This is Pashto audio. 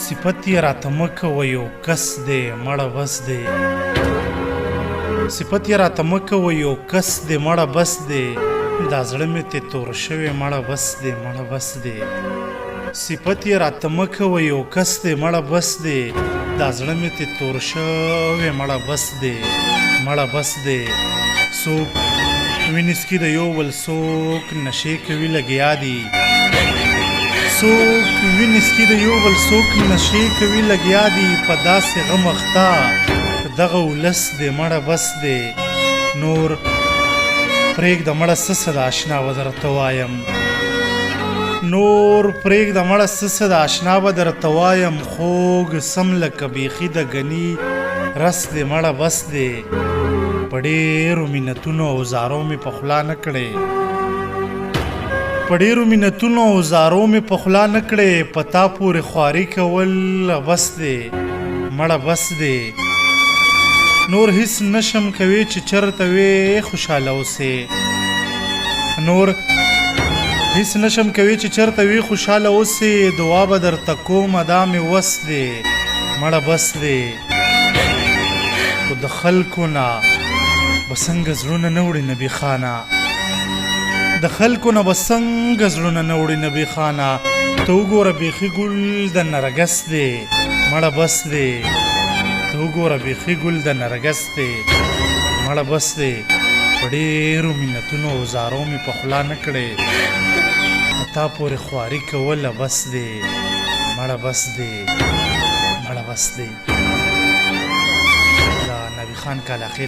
صفت یې راته مه کوه یو کس دی مړه بس دی صفت یې راته مه کوه یو کس دی مړه بس دی دا زړه مې تې تور شوی مړه بس دی مړه بس دی صفت یې راته مه کوه یو کس دی مړه بس دی دا زړه مې تې تور شوی مړه بس دی مړه بس دی څوک وینې څکي د یو بل څوک نشې کوي لګیا دي څوک وینې څکي د یو بل څوک نشې کوي لګیا دي په داسې غم اخته دغه ولس دی مړه بس دی نور پرېږده مړه څه څه د اشنا به درته وایم نور پرېږده مړه څه څه د اشنا به درته وایم خوږ سم لکه بیخي د ګني رس دی مړه بس دی په ډېرو منتونو او زارو مې په خوله نه کړې په ډېرو منتونو او زارو مې په خوله نه کړې په تا پورې خواري کول بس دی مړه بس دی نور هیڅ نشم کوي چې چرته وې خوشحاله اوسې نور هیڅ نشم کوي چې چرته وې خوشحاله اوسې دعا به درته کومه دا مې وس دی مړه بس دی خو د خلکو نه به څنګه زړونه نه وړي نبي خانه د خلکو نه به څنګه زړونه نه وړي نبي خانه ته وګوره بیخي ګل د نرګس دی مړه بس دی ته وګوره بیخي ګل د نرګس دی مړه بس دی په ډېرو منتونو او زارو مې په خوله نه کړې په تا پورې خواري کوله بس دی مړه بس دی مړه بس دی د نبي خان کالاخېل